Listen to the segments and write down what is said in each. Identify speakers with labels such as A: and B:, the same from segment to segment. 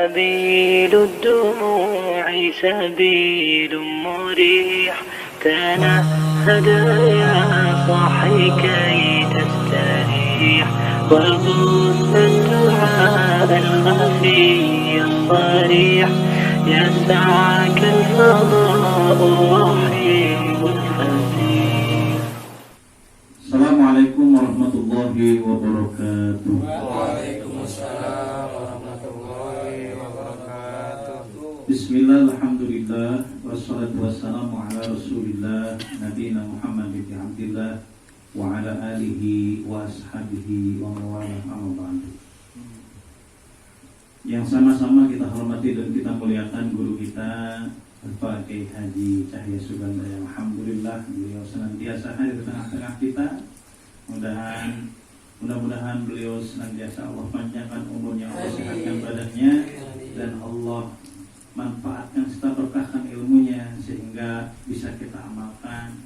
A: سبيل الدموع سبيل مريح تنهد يا صاحي كي تستريح وبث الدعاء الخفي الصريح يسعك الفضاء الرحيم الفسيح.
B: Assalamualaikum warahmatullahi wabarakatuh.
C: Waalaikumsalam warahmatullahi wabarakatuh.
B: Bismillah, alhamdulillah, wassalatu wassalamu ala rasulillah nabiyina Muhammad bin Abdillah wa ala alihi wa ashabihi wa mawalah amma ba'du. Yang sama-sama kita hormati dan kita muliakan guru kita Bapak Kiai Haji Cahya Suganda, yang alhamdulillah beliau senantiasa hadir di tengah-tengah kita. Mudah-mudahan beliau senantiasa Allah panjangkan umurnya, Allah sehatkan badannya, dan Allah manfaatkan serta berkahkan ilmunya sehingga bisa kita amalkan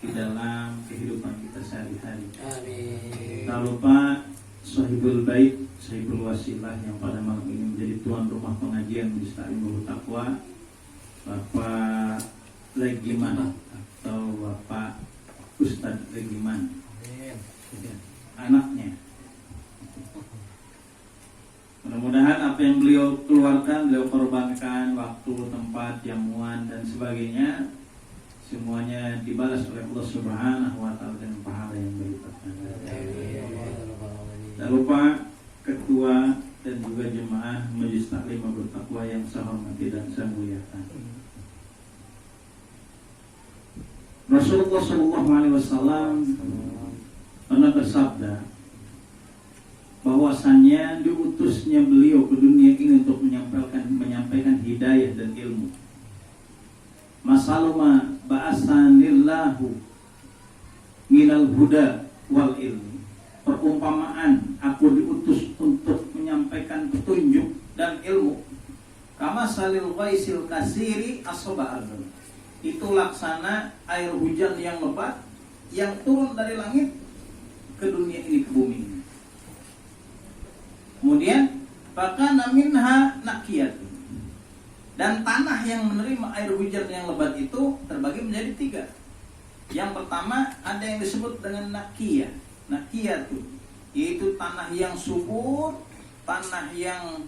B: di dalam kehidupan kita sehari-hari.
C: Amin.
B: Tak lupa Sahibul Bait, Sahibul Wasilah yang pada malam ini menjadi tuan rumah pengajian Majelis Ta'lim Nurul Taqwa, Bapak Legiman atau Bapak Ustadz Legiman, anaknya. Mudah-mudahan apa yang beliau keluarkan, beliau korbankan waktu, tempat, jamuan dan sebagainya, semuanya dibalas oleh Allah Subhanahu wa taala dengan pahala yang berlipat ganda. Tak lupa ketua dan juga jemaah Majelis Ta'lim Nurul Taqwa yang saya hormati dan saya muliakan. Rasulullah SAW pernah bersabda bahwasanya diutusnya beliau ke dunia ini untuk menyampaikan hidayah dan ilmu. Masaluma ba'asanillahu minal huda wal ilmi. Perumpamaan, aku diutus untuk menyampaikan petunjuk dan ilmu. Kama salil ghaisil kasiri asoba ardun. Itu laksana air hujan yang lebat yang turun dari langit ke dunia ini, ke bumi ini. Kemudian fakana minha naqiyatun. Dan tanah yang menerima air hujan yang lebat itu terbagi menjadi 3. Yang pertama ada yang disebut dengan naqiyah. Naqiyatun, yaitu tanah yang subur, tanah yang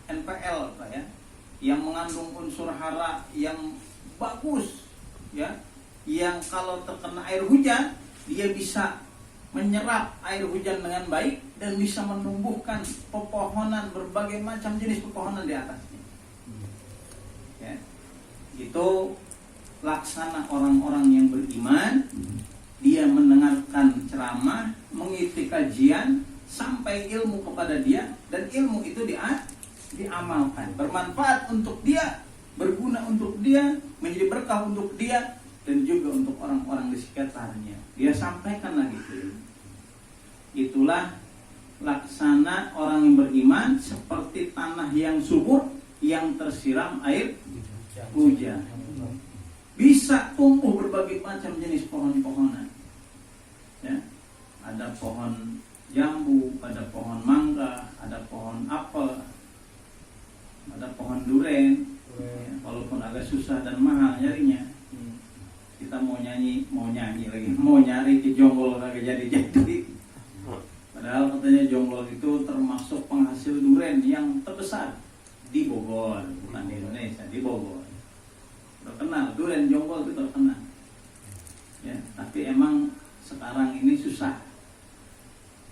B: NPL Pak ya, yang mengandung unsur hara yang bagus ya, yang kalau terkena air hujan dia bisa menyerap air hujan dengan baik dan bisa menumbuhkan pepohonan, berbagai macam jenis pepohonan di atasnya ya. Itu laksana orang-orang yang beriman. Dia mendengarkan ceramah, mengikuti kajian sampai ilmu kepada dia, dan ilmu itu diamalkan, bermanfaat untuk dia, berguna untuk dia, menjadi berkah untuk dia, dan juga untuk orang-orang di sekitarnya. Dia sampaikan lagi itu. Itulah laksana orang yang beriman, seperti tanah yang subur yang tersiram air hujan. Bisa tumbuh berbagai macam jenis pohon-pohonan ya. Ada pohon jambu, ada pohon mangga, ada pohon apel, ada pohon duren ya, walaupun agak susah dan mahal nyarinya. Kita mau nyanyi lagi, mau nyari ke Jonggol kagak jadi. Padahal katanya Jonggol itu termasuk penghasil duren yang terbesar di Bogor, bukan di Indonesia, di Bogor. Terkenal, duren Jonggol itu terkenal ya, tapi emang sekarang ini susah.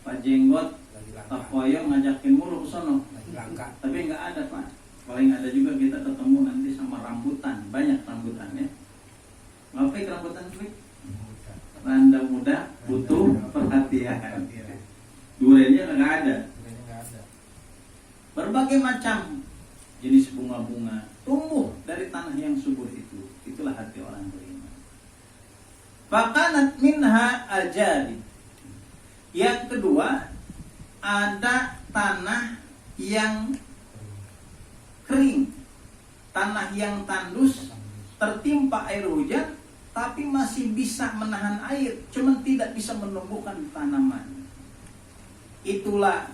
B: Pak Jenggot, Pak Koyo ngajakin mulu ke sono, tapi nggak ada Pak. Paling ada juga kita ketemu nanti sama rambutan, banyak rambutan ya. Ngapain rambutan Fik? Randa muda butuh perhatian. Durennya nggak ada. Berbagai macam jenis bunga-bunga tumbuh dari tanah yang subur itu. Itulah hati orang beriman. Fakanat minha ajadi. Yang kedua, ada tanah yang kering, tanah yang tandus, tertimpa air hujan, tapi masih bisa menahan air, cuman tidak bisa menumbuhkan tanaman. Itulah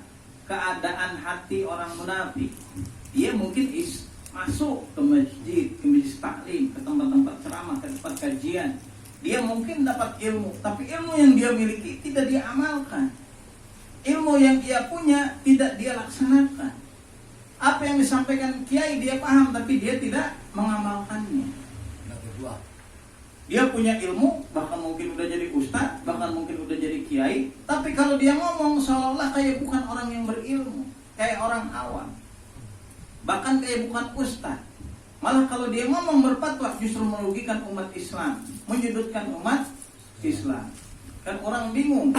B: keadaan hati orang munafik. Dia mungkin masuk ke masjid taklim, ke tempat-tempat ceramah, ke tempat kajian. Dia mungkin dapat ilmu, tapi ilmu yang dia miliki tidak dia amalkan. Ilmu yang dia punya tidak dia laksanakan. Apa yang disampaikan kiai dia paham, tapi dia tidak mengamalkannya. Dia punya ilmu, bahkan mungkin udah jadi ustadz, bahkan mungkin udah jadi kiai, tapi kalau dia ngomong seolah-olah kayak bukan orang yang berilmu, kayak orang awam, bahkan kayak bukan ustadz. Malah kalau dia ngomong berfatwa justru merugikan umat Islam, menyudutkan umat Islam. Kan orang bingung,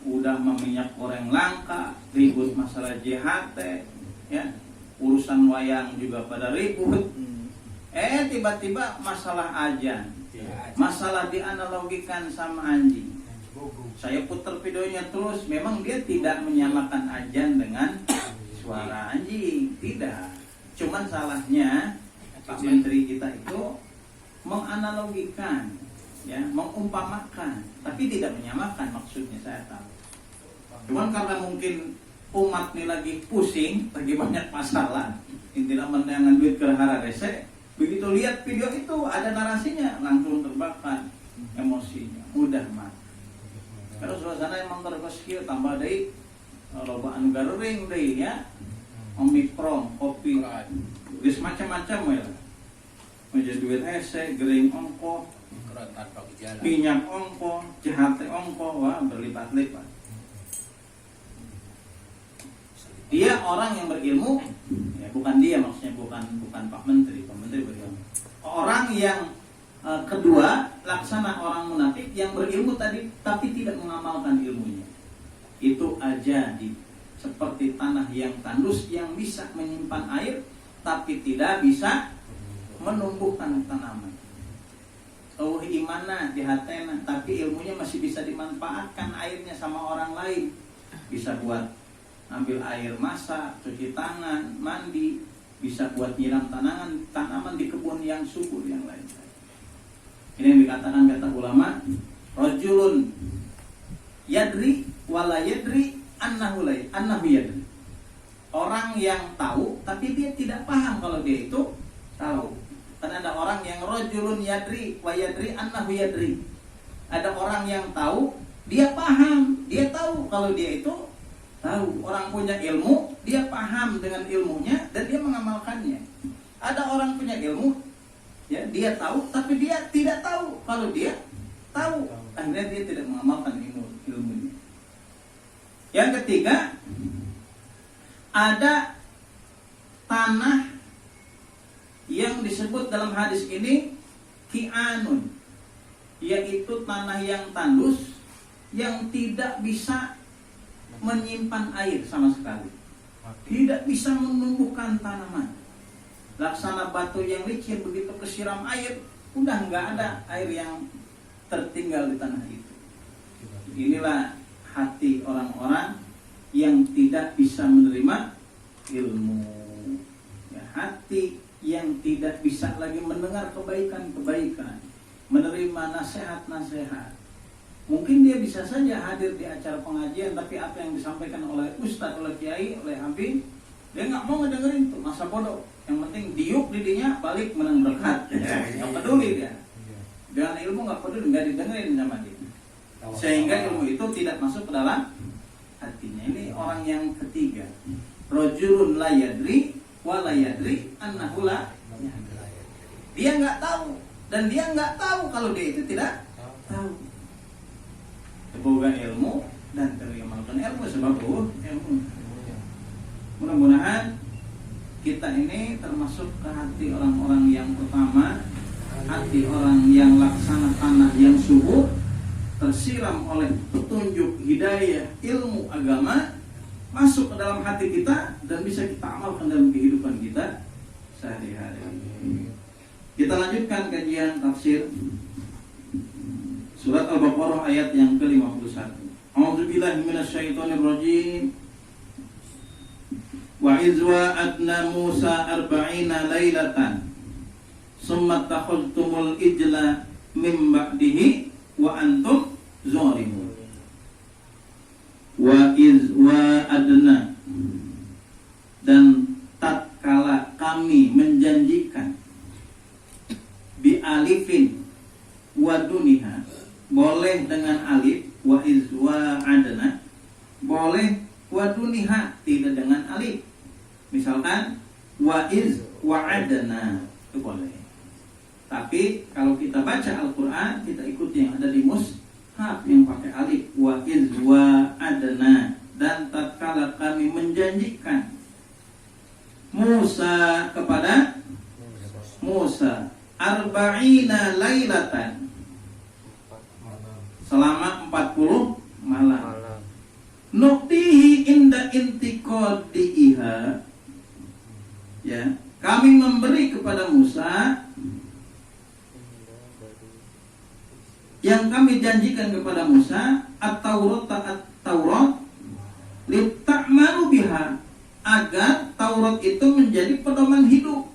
B: udah minyak goreng langka, ribut masalah JHT, ya, urusan wayang juga pada ribut. Tiba-tiba masalah ajan, masalah dianalogikan sama anjing. Saya putar videonya terus, memang dia tidak menyamakan ajan dengan suara anjing, tidak. Cuman salahnya Pak Menteri kita itu menganalogikan, ya, mengumpamakan, tapi tidak menyamakan maksudnya, saya tahu. Cuman karena mungkin umat ini lagi pusing, lagi banyak masalah, intinya menangan duit ke hara rese, begitu lihat video itu ada narasinya, langsung terbakar emosinya, mudah mah. Kalau suasana emang terkeskil, tambah dari loba anu garing deh, ya. Omikron, kopi, geus macam-macam ya. Meja duit hese, gering ongko, minyak ongko, JHT ongko, wah berlipat-lipat. Dia orang yang berilmu, ya bukan dia maksudnya, bukan Pak Menteri berilmu. Orang yang kedua, laksana orang munafik yang berilmu tadi tapi tidak mengamalkan ilmunya. Itu aja seperti tanah yang tandus yang bisa menyimpan air tapi tidak bisa menumbuhkan tanaman. Imana di hatena, tapi ilmunya masih bisa dimanfaatkan airnya sama orang lain. Bisa buat ambil air masak, cuci tangan, mandi, bisa buat nyiram tanaman di kebun yang subur yang lain. Ini yang dikatakan kata ulama, rajulun yadri wala yadri annahu yadri. Orang yang tahu tapi dia tidak paham kalau dia itu tahu. Karena ada orang yang rajulun yadri wa yadri annahu yadri. Ada orang yang tahu, dia paham, dia tahu kalau dia itu tahu. Orang punya ilmu, dia paham dengan ilmunya dan dia mengamalkannya. Ada orang punya ilmu, ya, dia tahu tapi dia tidak tahu kalau dia tahu. Akhirnya dia tidak mengamalkan ilmunya. Yang ketiga, ada tanah yang disebut dalam hadis ini ki'anun, yaitu tanah yang tandus yang tidak bisa menyimpan air sama sekali, tidak bisa menumbuhkan tanaman. Laksana batu yang licin, begitu kesiram air, udah nggak ada air yang tertinggal di tanah itu. Inilah hati orang-orang yang tidak bisa menerima ilmu, ya, hati yang tidak bisa lagi mendengar kebaikan-kebaikan, menerima nasihat-nasihat. Mungkin dia bisa saja hadir di acara pengajian, tapi apa yang disampaikan oleh ustadz, oleh kiai, oleh habib, dia nggak mau ngedengerin tuh, masa bodoh. Yang penting diuk didinya balik menang berkat, nggak peduli dia. Dengan ilmu nggak peduli, nggak didengerin sama dia. Sehingga ilmu itu tidak masuk ke dalam hatinya. Ini orang yang ketiga. Rajulun la yadri wa la yadri annahu la yadri. Dia nggak tahu dan dia nggak tahu kalau dia itu tidak tahu. Semoga ilmu dan teriamalkan ilmu sebab ilmu. Mudah-mudahan kita ini termasuk ke hati orang-orang yang utama, hati orang yang laksana tanah yang subur, tersiram oleh petunjuk hidayah ilmu agama, masuk ke dalam hati kita dan bisa kita amalkan dalam kehidupan kita sehari-hari. Kita lanjutkan kajian tafsir surat Al-Baqarah ayat yang ke-51. A'udzubillahi minasyaitonirrajim. Wa izwa adna Musa 40 lailatan summa takhultumul ijla mim ba'dihi wa antum zalimun. Wa iz wa adna menjanjikan bi alifin wa duniha, boleh dengan alif, wa iz wa adna, boleh wa duniha, tidak dengan alif. Misalkan wa iz wa adna, itu boleh. Tapi kalau kita baca Al-Quran, kita ikuti yang ada di mushaf yang pakai alif, wa iz wa adna. Dan tatkala kami menjanjikan Musa kepada Musa arba'ina lailatan, selama 40 malam. Nuktihi inda intiqadiha, ya, kami memberi kepada Musa yang kami janjikan kepada Musa at-Taurat lita'malu biha, agar Taurat itu menjadi pedoman hidup.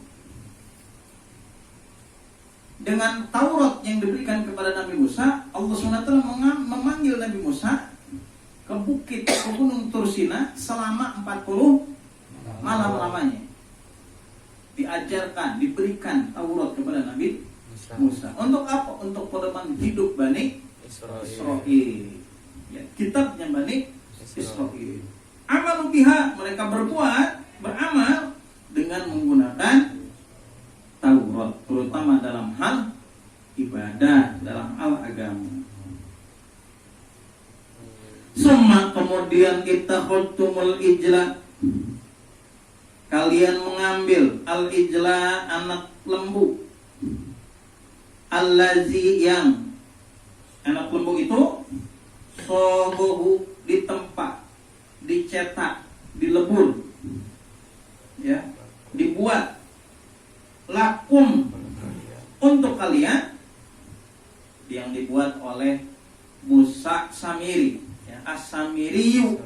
B: Dengan Taurat yang diberikan kepada Nabi Musa, Allah SWT memanggil Nabi Musa ke bukit, ke gunung Tursina selama 40 malam lamanya. Diajarkan, diberikan Taurat kepada Nabi Musa. Untuk apa? Untuk pedoman hidup Bani Israel. Ya, kitabnya Bani Israel. Amal biha, mereka beramal dengan menggunakan Taurat, terutama dalam hal ibadah, dalam hal agama. Summa, kemudian kita khuttumul ijla, kalian mengambil al-ijla, anak lembu, allazi, yang anak lembu itu sobohu, ditempa, dicetak, dilebur, ya, dibuat lakum, untuk kalian, yang dibuat oleh Musa Samiri, ya, As-Samiriyu,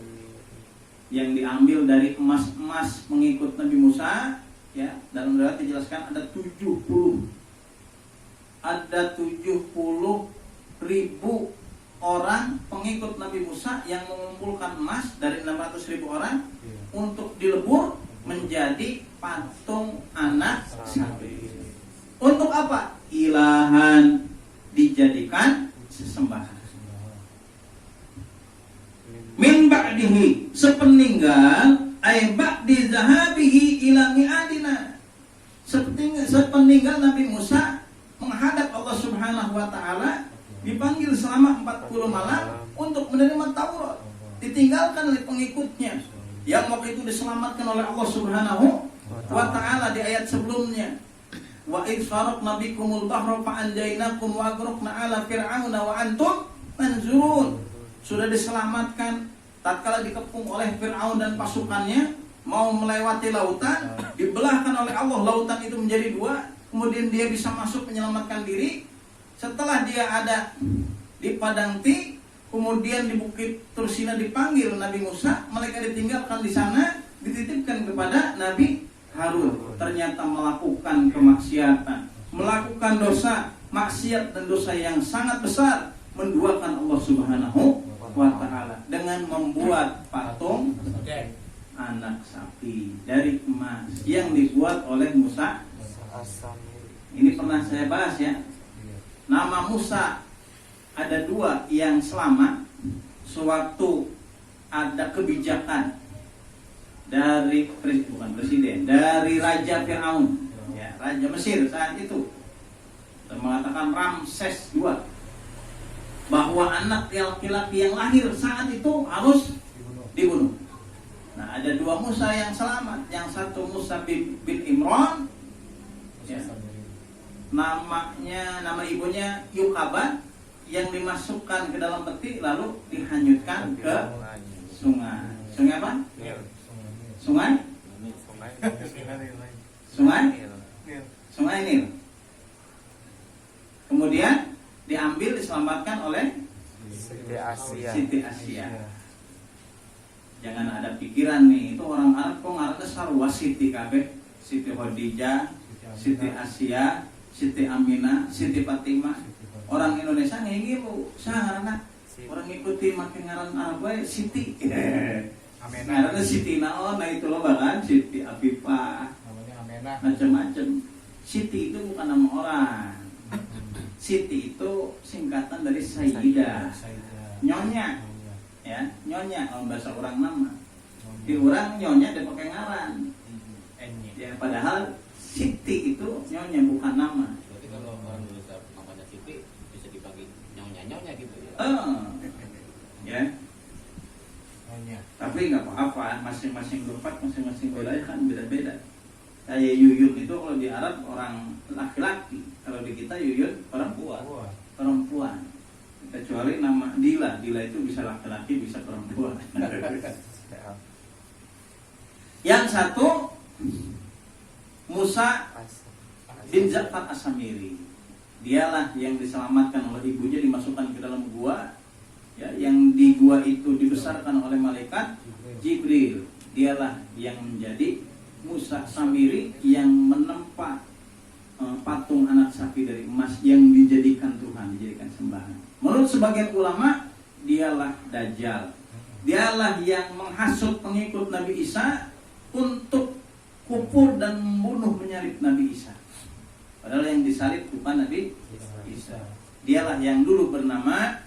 B: yang diambil dari emas-emas pengikut Nabi Musa, ya. Dalam riwayat dijelaskan ada 70 ribu orang pengikut Nabi Musa yang mengumpulkan emas dari 600.000 orang untuk dilebur menjadi patung anak sapi. Untuk apa? Ilahan, dijadikan sesembahan. Min ba'dihi, sepeninggal, ay ba'di zahabihi ila mi'adina, sepeninggal Nabi Musa menghadap Allah Subhanahu wa ta'ala, dipanggil selama 40 malam untuk menerima Taurat, ditinggalkan oleh pengikutnya yang waktu itu diselamatkan oleh Allah Subhanahu wa ta'ala di ayat sebelumnya. Wa idh faraqna bikumul bahra fa anjaynakum wa aghraqna ala fir'auna wa antum tanzurun. Sudah diselamatkan tatkala dikepung oleh Fir'aun dan pasukannya, mau melewati lautan, dibelahkan oleh Allah lautan itu menjadi dua, kemudian dia bisa masuk menyelamatkan diri. Setelah dia ada di Padang Ti, kemudian di Bukit Tursina dipanggil Nabi Musa, mereka ditinggalkan di sana, dititipkan kepada Nabi Harun. Ternyata melakukan kemaksiatan, melakukan dosa, maksiat dan dosa yang sangat besar, menduakan Allah Subhanahu wa ta'ala dengan membuat patung anak sapi dari emas yang dibuat oleh Musa. Ini pernah saya bahas, ya. Nama Musa ada dua yang selamat sewaktu ada kebijakan dari dari Raja Fir'aun, ya, Raja Mesir saat itu, dan mengatakan Ramses II, bahwa anak laki-laki yang lahir saat itu harus dibunuh. Nah, ada dua Musa yang selamat. Yang satu Musa bin Imran, ya, nama ibunya Yukaban, yang dimasukkan ke dalam peti lalu dihanyutkan ke sungai. Sungai apa? Sungai Nil. Kemudian diambil, diselamatkan oleh Siti Asia. Jangan ada pikiran nih, itu orang Arab kok ngaranna sarua Siti kabeh. Siti Khadijah, Siti Asia, Siti Aminah, Siti Fatimah. Orang Indonesia ngilu saha orang ngikuti makin ngaran Arab bae Siti. Ngaranna Siti naon, nah itu loh bahkan Siti Afifah. macam-macam. Siti itu bukan nama orang. Siti itu singkatan dari Sayyidah, nyonya, ya, nyonya kalau bahasa orang nama. Di orang nyonya dia pakai ngaran. Ya, padahal Siti itu nyonya bukan nama.
D: Berarti kalau orang Indonesia namanya Siti bisa dipanggil nyonya gitu ya.
B: Ya. Tapi nggak apa-apa, masing-masing tempat, masing-masing wilayah kan beda-beda. Kayak Yuyun itu kalau di Arab orang laki-laki, kalau di kita Yuyun perempuan. Kecuali nama Dila itu bisa laki-laki, bisa perempuan. Yang satu Musa bin Ja'far As-Samiri. Dialah yang diselamatkan oleh ibunya, dimasukkan ke dalam gua. Ya, yang di gua itu dibesarkan oleh malaikat Jibril. Dialah yang menjadi Musa Samiri yang menempa patung anak sapi dari emas yang dijadikan Tuhan, dijadikan sembahan. Menurut sebagian ulama, dialah Dajjal. Dialah yang menghasut pengikut Nabi Isa untuk kufur dan membunuh, menyalib Nabi Isa. Padahal yang disalib bukan Nabi Isa. Dialah yang dulu bernama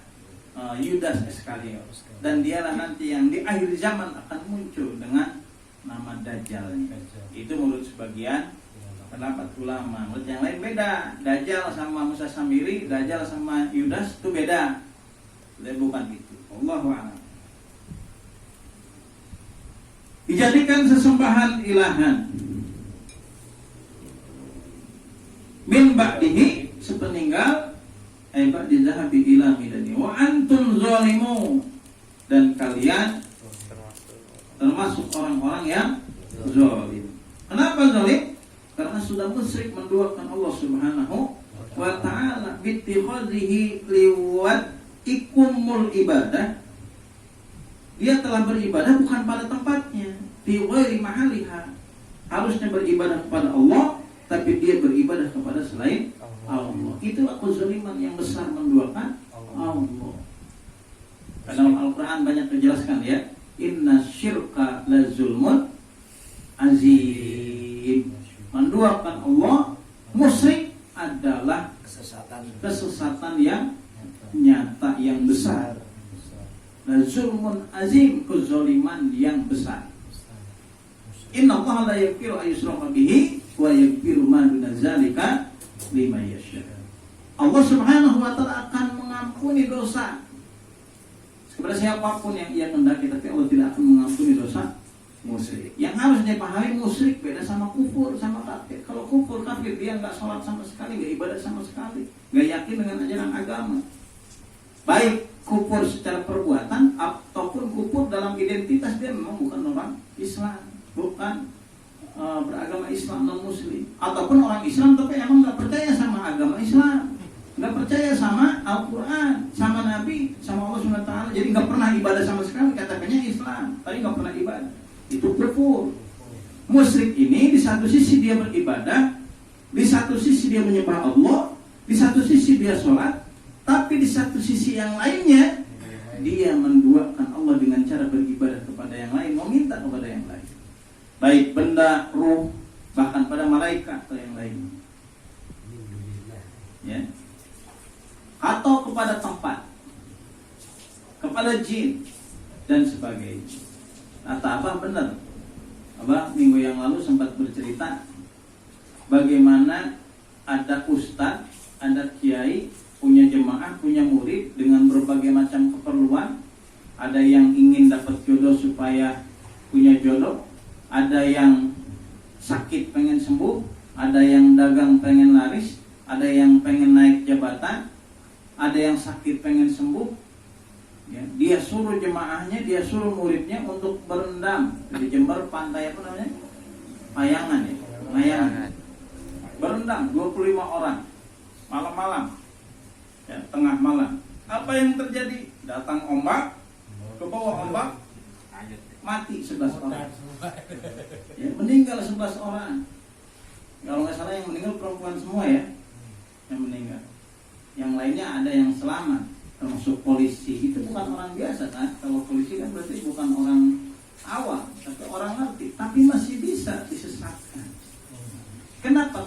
B: Yudas Iskariot, dan dialah nanti yang di akhir zaman akan muncul dengan nama Dajjal. Itu menurut sebagian pendapat ulama. Menurut yang lain beda. Dajjal sama Musa Samiri, Dajjal sama Yudas itu beda. Bukan itu. Allahu a'lam. Dijadikan sesembahan ilahan min ba'dihi, sepeninggal ba'di zahabi ila midani wa antum zalimu, dan kalian termasuk orang-orang yang zalim. Kenapa zalim? Karena sudah musyrik, menduakan Allah Subhanahu wa ta'ala bittikhadhihi liwat ikumul ibadah. Dia telah beribadah bukan pada tempatnya, fi ghairi mahaliha. Harusnya beribadah kepada Allah, tapi dia beribadah kepada selain Allah. Itulah kezaliman yang besar, menduakan Allah. Dalam Al-Quran banyak dijelaskan, ya. Inna syirka la zulmun azim. Menduakan Allah, musyrik adalah kesesatan yang nyata, yang besar. La zulmun azim, kezaliman yang besar. Inna Allah la yaghfiru an yushraka bihi wa yaghfiru ma duna dzalika liman yasha. Allah Subhanahu wa ta'ala akan mengampuni dosa kepada siapapun yang ia kehendaki, tapi Allah tidak akan mengampuni dosa musyrik. Yang harus dipahami, musyrik beda sama kufur, sama kafir. Kalau kufur, kafir, dia nggak sholat sama sekali, nggak ibadah sama sekali, nggak yakin dengan ajaran agama. Baik kufur secara perbuatan ataupun kufur dalam identitas, dia memang bukan orang Islam, bukan beragama Islam, non Muslim, ataupun orang Islam tapi emang nggak percaya sama agama Islam, nggak percaya sama Al-Quran, sama Nabi, sama Allah SWT. Jadi nggak pernah ibadah sama sekali, katakannya Islam, tapi nggak pernah ibadah. Itu kufur. Musyrik ini di satu sisi dia beribadah, di satu sisi dia menyembah Allah, di satu sisi dia sholat, tapi di satu sisi yang lainnya dia menduakan Allah dengan cara beribadah kepada yang lain, meminta kepada yang lain, baik benda, ruh, bahkan pada malaikat atau yang lain, ya, atau kepada tempat, kepada jin dan sebagainya. Kata Abah benar. Abah minggu yang lalu sempat bercerita bagaimana ada ustadz, ada kiai, punya jemaah, punya murid dengan berbagai macam keperluan. Ada yang ingin dapat jodoh supaya punya jodoh, ada yang sakit pengen sembuh, ada yang dagang pengen laris, ada yang pengen naik jabatan, ada yang sakit pengen sembuh. Ya, dia suruh jemaahnya, dia suruh muridnya untuk berendam di Jember, pantai apa namanya? Payangan, ya, Payangan. Berendam 25 orang malam-malam, ya, tengah malam. Apa yang terjadi? Datang ombak, ke bawah ombak, mati 11 orang. Ya, meninggal 11 orang. Kalau nggak salah yang meninggal perempuan semua, ya, yang meninggal. Yang lainnya ada yang selamat, termasuk polisi. Itu bukan orang biasa, kan? Kalau polisi kan berarti bukan orang awam, tapi orang ngerti, tapi masih bisa disesatkan.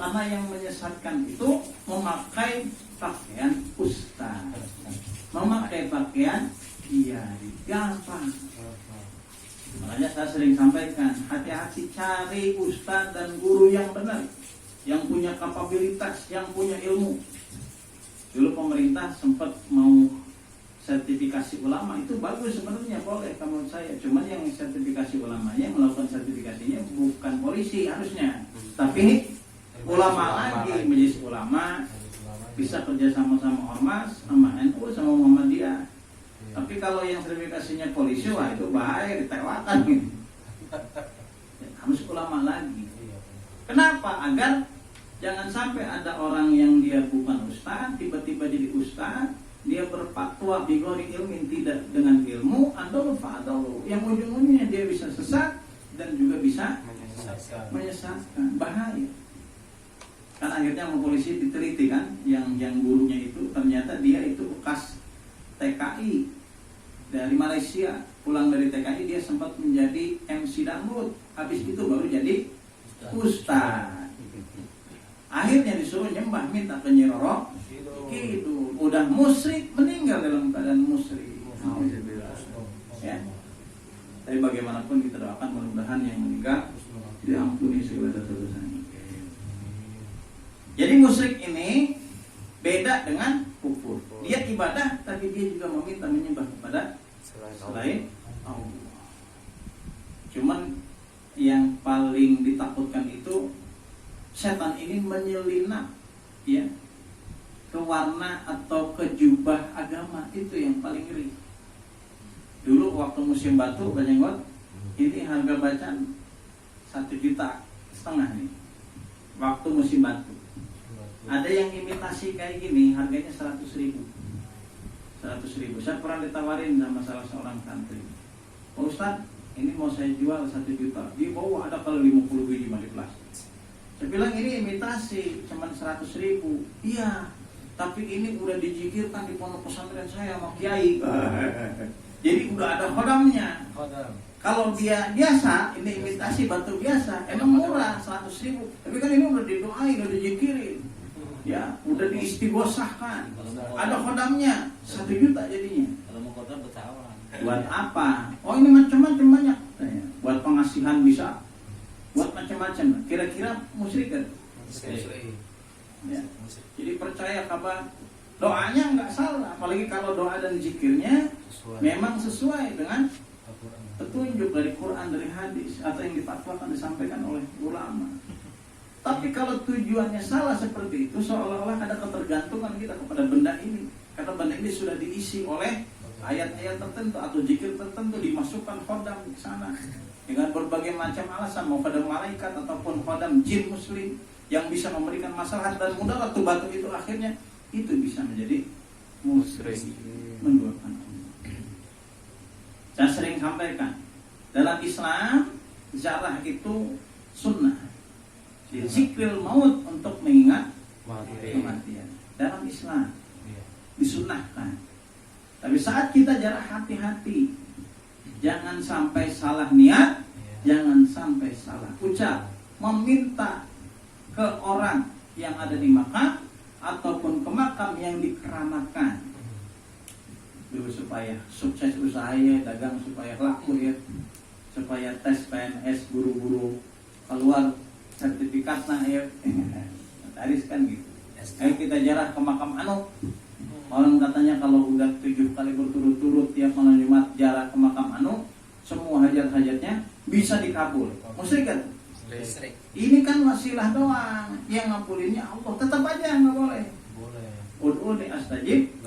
B: karena yang menyesatkan itu memakai pakaian ustaz, memakai pakaian kiai, gampang. Makanya saya sering sampaikan, hati-hati cari ustaz dan guru yang benar, yang punya kapabilitas, yang punya ilmu. Dulu pemerintah sempat mau sertifikasi ulama, itu bagus sebenarnya, boleh kalau saya. Cuman yang sertifikasi ulamanya, melakukan sertifikasinya bukan polisi harusnya, tapi ulama lagi, majelis ulama, bisa kerja sama ormas, sama NU, sama Muhammadiyah. Tapi kalau yang sertifikasinya polisi, wah itu bahaya, ditewakan gitu. Harus ulama lagi. Kenapa? Agar jangan sampai ada orang yang dia bukan ustaz, tiba-tiba jadi ustaz, dia berfatwa bigori ilmin, tidak dengan ilmu, adalu fa'adalu, yang ujung-ujungnya dia bisa sesat dan juga bisa menyesatkan, bahaya. Kan akhirnya sama polisi diteliti kan, yang gurunya itu ternyata dia itu bekas TKI dari Malaysia, pulang dari TKI dia sempat menjadi MC dangdut, habis itu baru jadi ustaz. Akhirnya disuruh nyembah, minta ke Nyi Roro Kidul, udah musyrik, meninggal dalam keadaan musyrik. Ya. Tapi bagaimanapun kita doakan mudah-mudahan yang meninggal diampuni segala dosanya. Jadi musyrik ini beda dengan kufur. Dia ibadah tapi dia juga meminta menyembah kepada selain Allah. Cuman yang paling ditakutkan itu setan ini menyelinap ya ke warna atau ke jubah agama, itu yang paling ngeri. Dulu waktu musim batu Banyengot, ini harga bacaan 1,5 juta nih. Waktu musim batu. Ada yang imitasi kayak gini, harganya 100.000. 100.000. Saya pernah ditawarin sama salah seorang santri. Pak Ustadz, ini mau saya jual 1 juta. Dia bawa ada kalau 50 biji di plastik. Saya bilang ini imitasi, cuman 100.000. Iya. Tapi ini udah dijikirkan di pondok pesantren saya sama kiai. Jadi udah ada khodamnya. Kalau dia biasa, ini imitasi batu biasa, emang murah 100.000. Tapi kan ini udah didoain, udah dijikirin, ya, udah diistighosahkan. Ada khodamnya, 1 juta jadinya.
D: Kalau mau kodam bertawan.
B: Buat apa? Oh ini macam-macam banyak. Buat pengasihan bisa, buat macam-macam. Kira-kira musyrik kan? Ya. Jadi percaya kabar doanya nggak salah, apalagi kalau doa dan zikirnya memang sesuai dengan petunjuk dari Quran, dari hadis, atau yang difatwakan, disampaikan oleh ulama. Tapi kalau tujuannya salah seperti itu, seolah-olah ada ketergantungan kita kepada benda ini, karena benda ini sudah diisi oleh ayat-ayat tertentu atau zikir tertentu, dimasukkan khodam ke sana dengan berbagai macam alasan, mau khodam malaikat ataupun khodam jin muslim yang bisa memberikan masalah dan mudarat tuh batu itu, akhirnya itu bisa menjadi musyrik, menduakan Allah. Saya sering sampaikan, dalam Islam ziarah itu sunnah, zikril maut untuk mengingat kematian. Dalam Islam disunnahkan. Tapi saat kita ziarah, hati-hati, jangan sampai salah niat, jangan sampai salah ucap, meminta ke orang yang ada di makam ataupun ke makam yang dikeramatkan dulu supaya sukses usahanya, dagang supaya laku ya, supaya tes PNS buru-buru keluar sertifikatnya ya. Tadi kan gitu. Ayo kita jarah ke makam anu. Orang katanya kalau udah 7 kali berturut-turut tiap malam Jumat jarah ke makam anu, semua hajat-hajatnya bisa dikabul. Musyrik kan? Ini kan wasilah doang, yang ngabulinnya Allah. Tetap aja nggak boleh. Ud'u li astajib.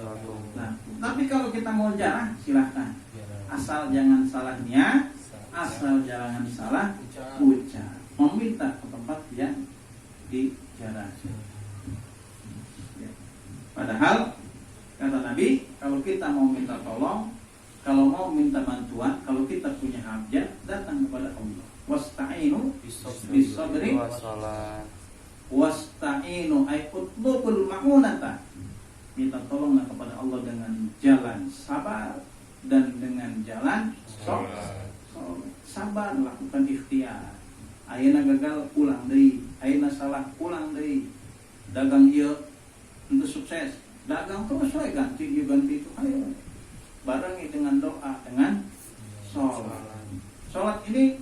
B: Nah, tapi kalau kita mau jarah, silahkan. Asal jangan salah niat, asal jangan salah ucap. Meminta ke tempat yang dijarah. Ya. Padahal kata Nabi, kalau kita mau minta tolong, kalau mau minta bantuan, kalau kita punya hajat, datang kepada Allah. Wasta'inu bis-sabri wasta'inu ay utlubul ma'unata. Minta tolonglah kepada Allah dengan jalan sabar dan dengan jalan sabar, lakukan ikhtiar. ayeuna gagal ulang deui, ayeuna salah ulang deui. Dagang ieu untuk sukses, dagang terus we ganti ieu ganti itu, ayo barengi dengan doa, dengan sholat. Sholat ini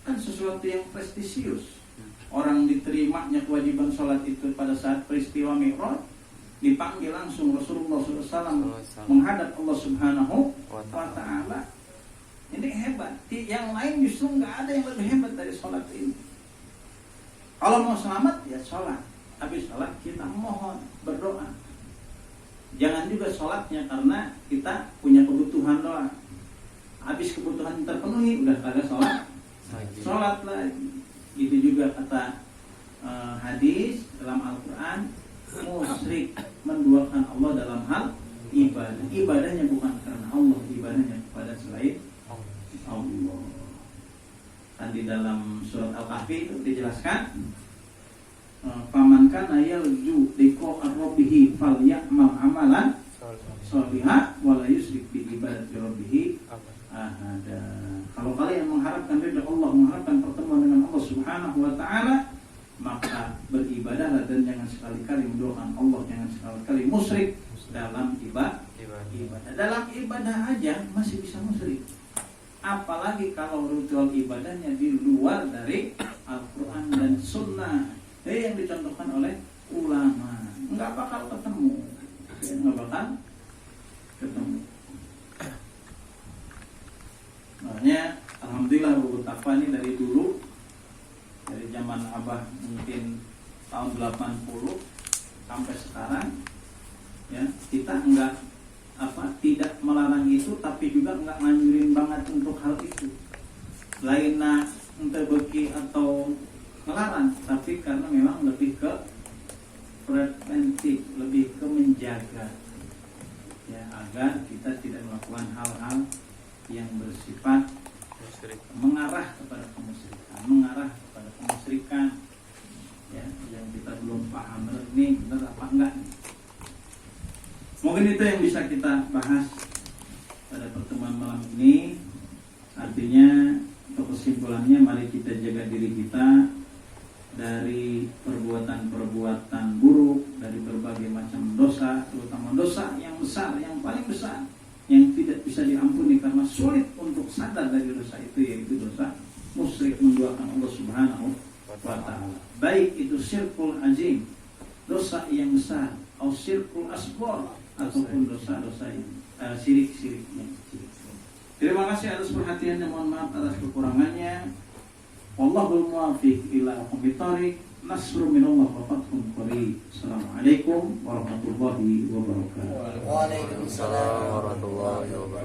B: kan sesuatu yang prestisius. Orang diterimanya kewajiban sholat itu pada saat peristiwa Mi'raj, dipanggil langsung Rasulullah SAW menghadap Allah Subhanahu wa Ta'ala. Ini hebat. Yang lain justru nggak ada yang lebih hebat dari sholat ini. Kalau mau selamat ya sholat. Habis sholat kita mohon, berdoa. Jangan juga sholatnya karena kita punya kebutuhan doa. Habis kebutuhan terpenuhi udah kagak sholat, sholat lagi. Itu juga kata hadis dalam Al-Quran, musyrik menduakan Allah dalam hal ibadah. Ibadahnya bukan karena Allah, ibadahnya kepada selain Allah. Dan di dalam surat Al-Kahfi itu dijelaskan, faman kana yarju liqa'a rabbih falyamal amalan sholihan wa la yusyrik bi ibadati rabbih ahada. Kalau kalian mengharapkan ridha Allah, mengharapkan pertemuan dengan Allah Subhanahu wa Ta'ala, maka beribadahlah dan jangan sekali-kali mendoakan Allah, jangan sekali-kali musyrik dalam ibadah. Dalam ibadah aja masih bisa musyrik, apalagi kalau ritual ibadahnya di luar dari Al-Quran dan Sunnah yang dicontohkan oleh ulama. Nggak bakal ketemu. Makanya alhamdulillah buku takwa ini dari dulu, dari zaman Abah mungkin tahun 80 sampai sekarang, ya kita tidak melarang itu, tapi juga nggak nganjurin banget untuk hal itu. Lainnya untuk beki atau melarang, tapi karena memang lebih ke preventif, lebih ke menjaga, ya agar kita tidak melakukan hal-hal yang bersifat mengarah kepada kemusyrikan, ya, yang kita belum paham benar nih benar apa enggak. Mungkin itu yang bisa kita bahas pada pertemuan malam ini. Artinya untuk kesimpulannya, mari kita jaga diri kita dari perbuatan-perbuatan buruk, dari berbagai macam dosa, terutama dosa yang besar, yang paling besar, yang tidak bisa diampuni karena sulit untuk sadar dari dosa itu, yaitu dosa musyrik, menduakan Allah Subhanahu wa Ta'ala. Baik itu syirkul azim, dosa yang besar, atau syirkul asghar, ataupun dosa-dosa yang syirik-syirik yang kecil. Terima kasih atas perhatiannya, mohon maaf atas kekurangannya. Wallahul muwaffiq ila aqwamit thoriq. Nasrun minallah wa fathun qarib. Assalamualaikum warahmatullahi wabarakatuh.
C: Waalaikumsalam warahmatullahi wabarakatuh.